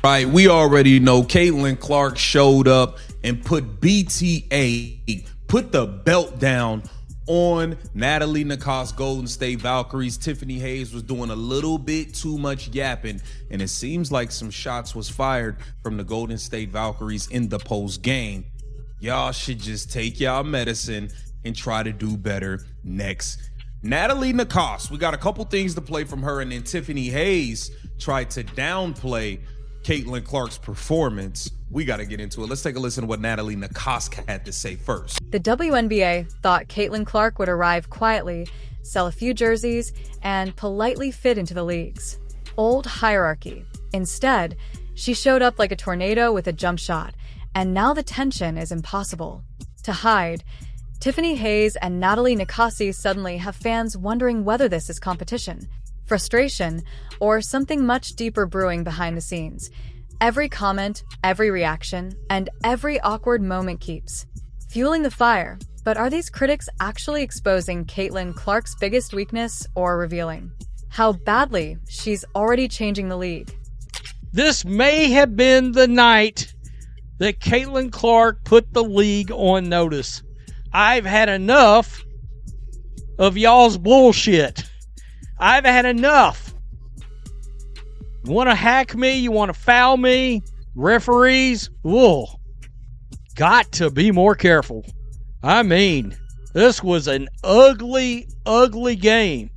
Right, we already know Caitlin Clark showed up and put BTA, put the belt down on Natalie Nakase Golden State Valkyries. Tiffany Hayes was doing a little bit too much yapping, and it seems like some shots was fired from the Golden State Valkyries in the post game. Y'all should just take y'all medicine and try to do better next. Natalie Nakase, we got a couple things to play from her, and then Tiffany Hayes tried to downplay Caitlin Clark's performance. We got to get into it. Let's take a listen to what Natalie Nakase had to say first. The WNBA thought Caitlin Clark would arrive quietly, sell a few jerseys, and politely fit into the league's old hierarchy. Instead, she showed up like a tornado with a jump shot, and now the tension is impossible to hide. Tiffany Hayes and Natalie Nakase suddenly have fans wondering whether this is competition, frustration, or something much deeper brewing behind the scenes. Every comment, every reaction, and every awkward moment keeps fueling the fire. But are these critics actually exposing Caitlin Clark's biggest weakness or revealing how badly she's already changing the league? This may have been the night that Caitlin Clark put the league on notice. I've had enough of y'all's bullshit. I've had enough. You want to hack me? You want to foul me? Referees? Whoa. Got to be more careful. I mean, this was an ugly, ugly game.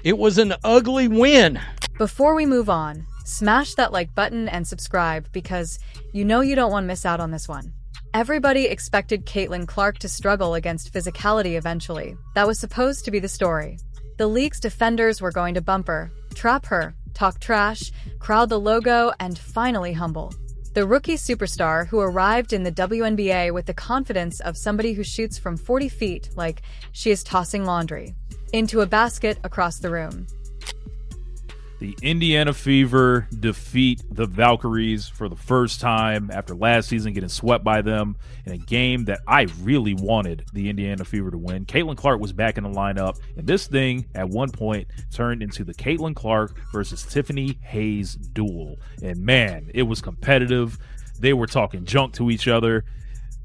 It was an ugly win. Before we move on, smash that like button and subscribe because you know you don't want to miss out on this one. Everybody expected Caitlin Clark to struggle against physicality eventually. That was supposed to be the story. The league's defenders were going to bump her, trap her, talk trash, crowd the logo, and finally humble the rookie superstar who arrived in the WNBA with the confidence of somebody who shoots from 40 feet like she is tossing laundry into a basket across the room. The Indiana Fever defeat the Valkyries for the first time after last season getting swept by them in a game that I really wanted the Indiana Fever to win. Caitlin Clark was back in the lineup, and this thing at one point turned into the Caitlin Clark versus Tiffany Hayes duel. And man, it was competitive. They were talking junk to each other.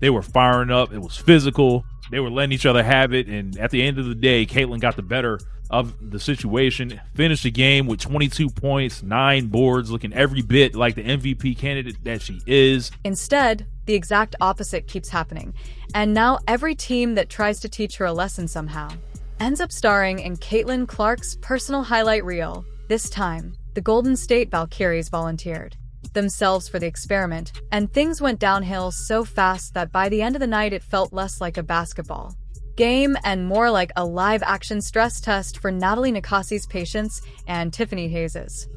They were firing up. It was physical. They were letting each other have it, and at the end of the day, Caitlin got the better of the situation, finished the game with 22 points, 9 boards, looking every bit like the MVP candidate that she is. Instead, the exact opposite keeps happening, and now every team that tries to teach her a lesson somehow ends up starring in Caitlin Clark's personal highlight reel. This time, the Golden State Valkyries volunteered themselves for the experiment, and things went downhill so fast that by the end of the night it felt less like a basketball game and more like a live-action stress test for Natalie Nakase's patience and Tiffany Hayes's.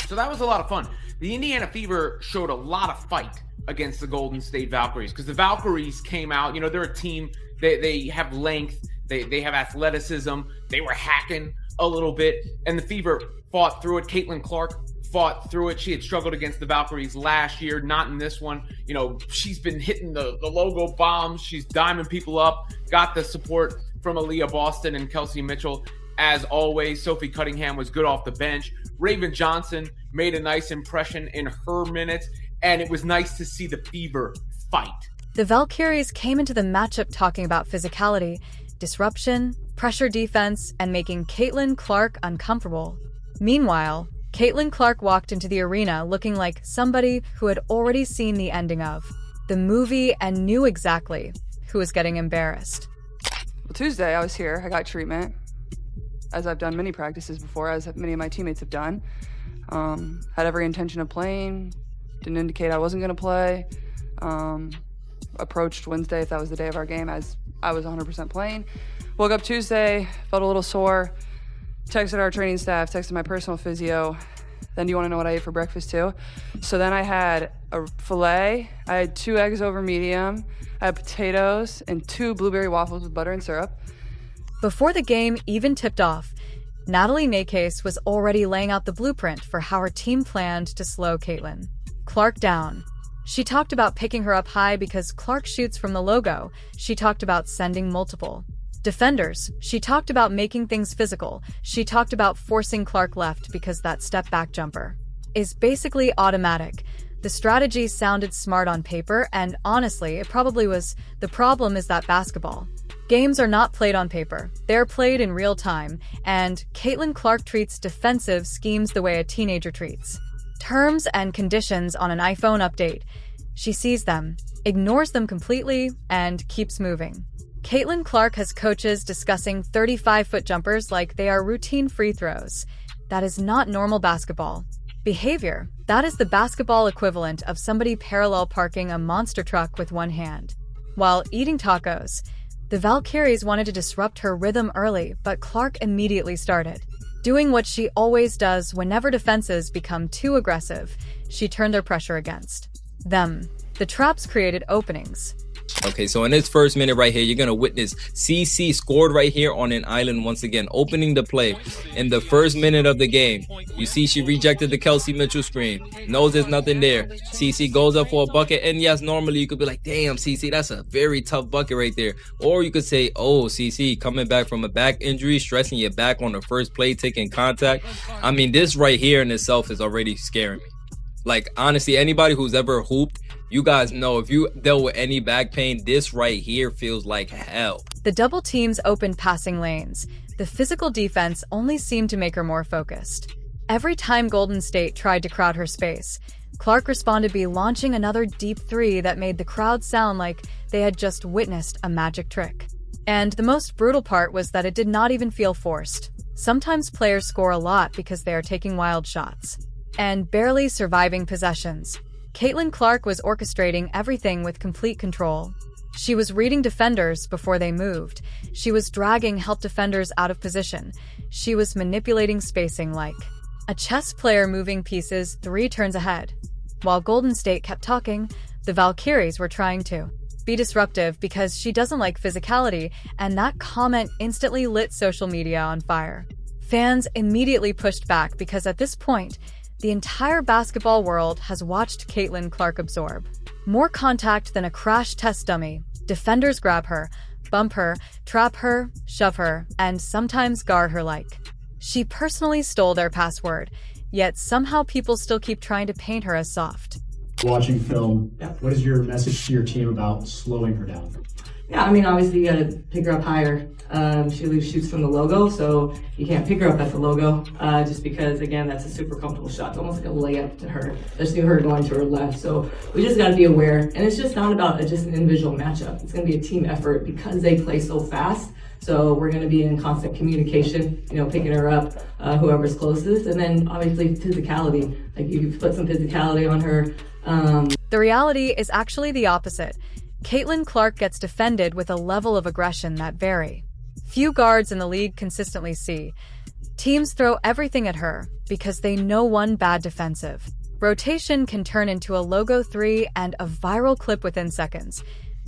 So that was a lot of fun. The Indiana Fever showed a lot of fight against the Golden State Valkyries because the Valkyries came out, you know, they're a team, they have length, they have athleticism, they were hacking a little bit, and the Fever fought through it. Caitlin Clark fought through it. She had struggled against the Valkyries last year, not in this one. You know, she's been hitting the logo bombs. She's diming people up. Got the support from Aaliyah Boston and Kelsey Mitchell. As always, Sophie Cunningham was good off the bench. Raven Johnson made a nice impression in her minutes, and it was nice to see the Fever fight. The Valkyries came into the matchup talking about physicality, disruption, pressure defense, and making Caitlin Clark uncomfortable. Meanwhile, Caitlin Clark walked into the arena looking like somebody who had already seen the ending of the movie and knew exactly who was getting embarrassed. Well, Tuesday I was here. I got treatment, as I've done many practices before, as many of my teammates have done. Had every intention of playing. Didn't indicate I wasn't going to play. Approached Wednesday, if that was the day of our game, as I was 100% playing. Woke up Tuesday, felt a little sore. Texted our training staff, texted my personal physio. Then do you want to know what I ate for breakfast too? So then I had a filet, I had 2 eggs over medium, I had potatoes, and 2 blueberry waffles with butter and syrup. Before the game even tipped off, Natalie Nakase was already laying out the blueprint for how her team planned to slow Caitlin Clark down. She talked about picking her up high because Clark shoots from the logo. She talked about sending multiple defenders. She talked about making things physical. She talked about forcing Clark left because that step back jumper is basically automatic. The strategy sounded smart on paper, and honestly, it probably was. The problem is that basketball. Games are not played on paper. They're played in real time, and Caitlin Clark treats defensive schemes the way a teenager treats terms and conditions on an iPhone update. She sees them, ignores them completely, and keeps moving. Caitlin Clark has coaches discussing 35-foot jumpers like they are routine free throws. That is not normal basketball behavior. That is the basketball equivalent of somebody parallel parking a monster truck with one hand. While eating tacos, the Valkyries wanted to disrupt her rhythm early, but Clark immediately started. Doing what she always does whenever defenses become too aggressive, she turned their pressure against them. The traps created openings. Okay, so in this first minute right here, you're going to witness CC scored right here on an island once again, opening the play. In the first minute of the game, you see she rejected the Kelsey Mitchell screen. Knows there's nothing there. CC goes up for a bucket, and yes, normally you could be like, damn, CC, that's a very tough bucket right there. Or you could say, oh, CC, coming back from a back injury, stressing your back on the first play, taking contact. I mean, this right here in itself is already scaring me. Like, honestly, anybody who's ever hooped, you guys know if you dealt with any back pain, this right here feels like hell. The double teams opened passing lanes. The physical defense only seemed to make her more focused. Every time Golden State tried to crowd her space, Clark responded by launching another deep three that made the crowd sound like they had just witnessed a magic trick. And the most brutal part was that it did not even feel forced. Sometimes players score a lot because they are taking wild shots and barely surviving possessions. Caitlin Clark was orchestrating everything with complete control. She was reading defenders before they moved. She was dragging help defenders out of position. She was manipulating spacing like a chess player moving pieces 3 turns ahead. While Golden State kept talking, the Valkyries were trying to be disruptive because she doesn't like physicality, and that comment instantly lit social media on fire. Fans immediately pushed back because at this point, the entire basketball world has watched Caitlin Clark absorb more contact than a crash test dummy. Defenders grab her, bump her, trap her, shove her, and sometimes guard her like she personally stole their password, yet somehow people still keep trying to paint her as soft. Watching film, what is your message to your team about slowing her down? Yeah, I mean, obviously you gotta pick her up higher. She shoots from the logo, so you can't pick her up at the logo, just because, again, that's a super comfortable shot. It's almost like a layup to her, especially her going to her left. So we just gotta be aware. And it's just not about just an individual matchup. It's gonna be a team effort because they play so fast. So we're gonna be in constant communication, picking her up, whoever's closest. And then obviously physicality, like you can put some physicality on her. The reality is actually the opposite. Caitlin Clark gets defended with a level of aggression that few guards in the league consistently see. Teams throw everything at her because they know one bad defensive rotation can turn into a logo 3 and a viral clip within seconds.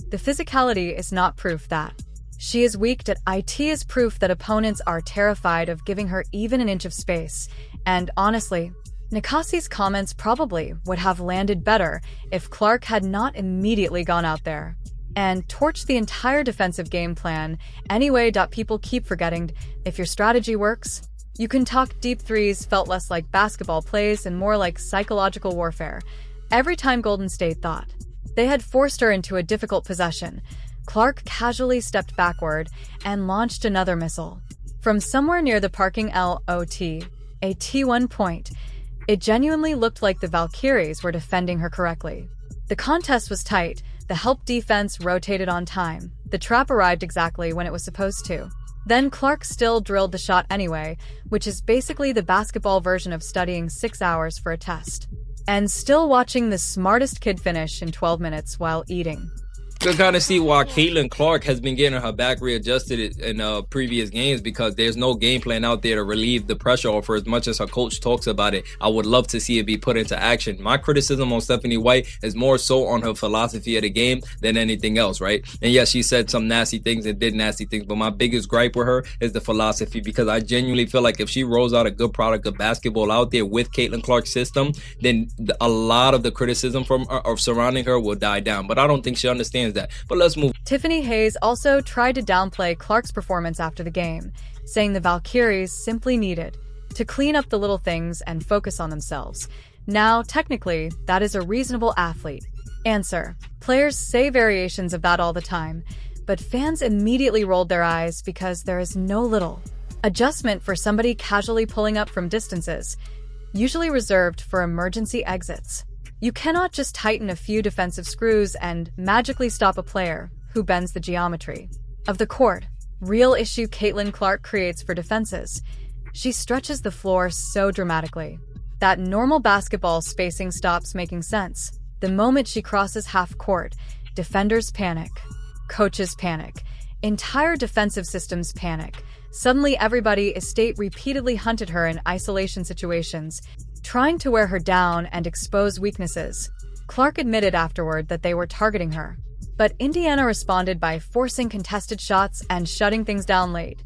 The physicality is not proof that she is weak. It is proof that opponents are terrified of giving her even an inch of space. And honestly, Nakase's comments probably would have landed better if Clark had not immediately gone out there and torched the entire defensive game plan. Anyway, people keep forgetting, if your strategy works, you can talk. Deep threes felt less like basketball plays and more like psychological warfare. Every time Golden State thought they had forced her into a difficult possession, Clark casually stepped backward and launched another missile. From somewhere near the parking lot, a T1 point, it genuinely looked like the Valkyries were defending her correctly. The contest was tight. The help defense rotated on time. The trap arrived exactly when it was supposed to. Then Clark still drilled the shot anyway, which is basically the basketball version of studying 6 hours for a test. And still watching the smartest kid finish in 12 minutes while eating. You can kind of see why Caitlin Clark has been getting her back readjusted in previous games, because there's no game plan out there to relieve the pressure, or for as much as her coach talks about it, I would love to see it be put into action. My criticism on Stephanie White is more so on her philosophy of the game than anything else, right? And yes, she said some nasty things and did nasty things, but my biggest gripe with her is the philosophy, because I genuinely feel like if she rolls out a good product of basketball out there with Caitlin Clark's system, then a lot of the criticism from her, or surrounding her, will die down. But I don't think she understands that. But let's move. Tiffany Hayes also tried to downplay Clark's performance after the game, saying the Valkyries simply needed to clean up the little things and focus on themselves. Now, technically, that is a reasonable athlete. Answer: players say variations of that all the time, but fans immediately rolled their eyes because there is no little adjustment for somebody casually pulling up from distances, usually reserved for emergency exits. You cannot just tighten a few defensive screws and magically stop a player who bends the geometry of the court. Real issue Caitlin Clark creates for defenses. She stretches the floor so dramatically that normal basketball spacing stops making sense. The moment she crosses half court, defenders panic, coaches panic, entire defensive systems panic. Suddenly everybody Estate repeatedly hunted her in isolation situations, trying to wear her down and expose weaknesses. Clark admitted afterward that they were targeting her, but Indiana responded by forcing contested shots and shutting things down late.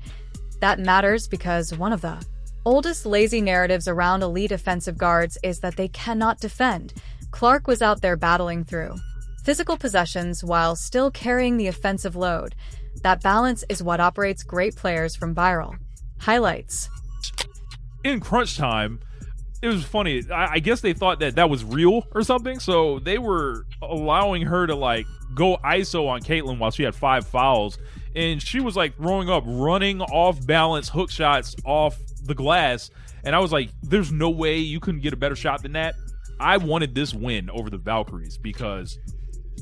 That matters because one of the oldest lazy narratives around elite offensive guards is that they cannot defend. Clark was out there battling through physical possessions while still carrying the offensive load. That balance is what operates great players from viral highlights. In crunch time, it was funny. I guess they thought that was real or something, so they were allowing her to like go ISO on Caitlin while she had 5 fouls, and she was like throwing up running off balance hook shots off the glass, and I was like, there's no way you couldn't get a better shot than that. I wanted this win over the Valkyries because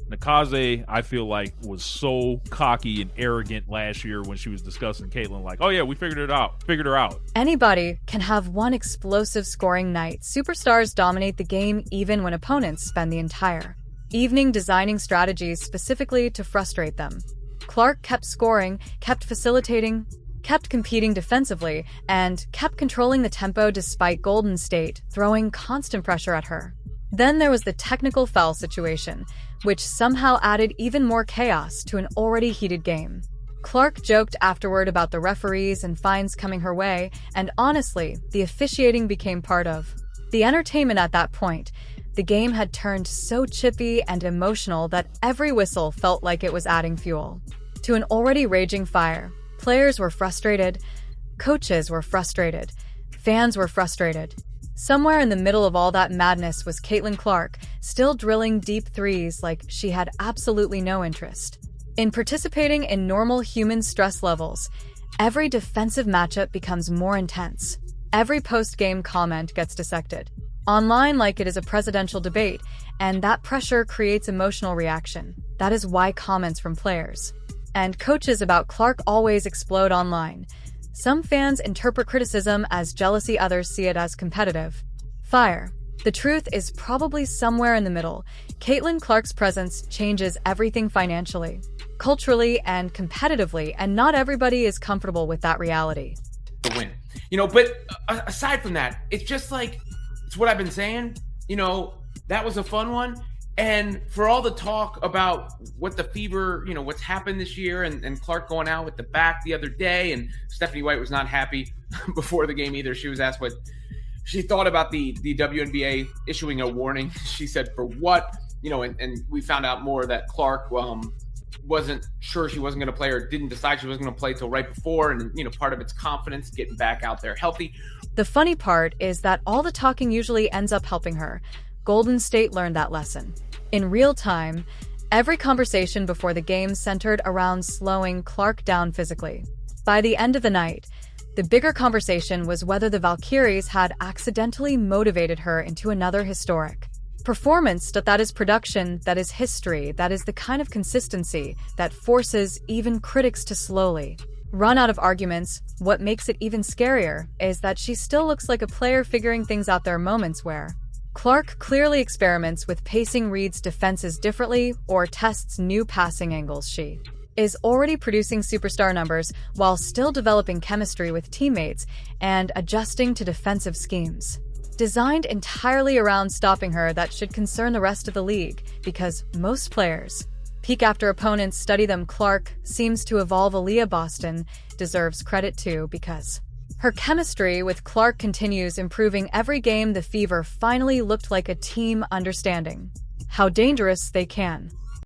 Nakase, I feel like, was so cocky and arrogant last year when she was discussing Caitlin, like, oh yeah, we figured her out. Anybody can have one explosive scoring night. Superstars dominate the game even when opponents spend the entire evening designing strategies specifically to frustrate them. Clark kept scoring, kept facilitating, kept competing defensively, and kept controlling the tempo despite Golden State throwing constant pressure at her. Then there was the technical foul situation, which somehow added even more chaos to an already heated game. Clark joked afterward about the referees and fines coming her way, and honestly, the officiating became part of the entertainment at that point. The game had turned so chippy and emotional that every whistle felt like it was adding fuel to an already raging fire. Players were frustrated, coaches were frustrated, fans were frustrated. Somewhere in the middle of all that madness was Caitlin Clark, still drilling deep threes like she had absolutely no interest in participating in normal human stress levels. Every defensive matchup becomes more intense. Every post-game comment gets dissected online like it is a presidential debate, and that pressure creates emotional reaction. That is why comments from players and coaches about Clark always explode online. Some fans interpret criticism as jealousy, others see it as competitive fire. The truth is probably somewhere in the middle. Caitlin Clark's presence changes everything financially, culturally, and competitively, and not everybody is comfortable with that reality. The win. But aside from that, it's just like, it's what I've been saying. That was a fun one. And for all the talk about what the Fever, what's happened this year, and Clark going out with the back the other day, and Stephanie White was not happy before the game either. She was asked what she thought about the WNBA issuing a warning. She said, for what? And we found out more that Clark wasn't sure she wasn't going to play, or didn't decide she wasn't going to play till right before. And, part of it's confidence, getting back out there healthy. The funny part is that all the talking usually ends up helping her. Golden State learned that lesson. In real time, every conversation before the game centered around slowing Clark down physically. By the end of the night, the bigger conversation was whether the Valkyries had accidentally motivated her into another historic performance. That is production, that is history, that is the kind of consistency that forces even critics to slowly run out of arguments. What makes it even scarier is that she still looks like a player figuring things out. There are moments where Clark clearly experiments with pacing, reads defenses differently, or tests new passing angles. She is already producing superstar numbers while still developing chemistry with teammates and adjusting to defensive schemes designed entirely around stopping her. That should concern the rest of the league, because most players peak after opponents study them. Clark seems to evolve. Aaliyah Boston deserves credit too, because her chemistry with Clark continues improving every game. The Fever finally looked like a team understanding how dangerous they can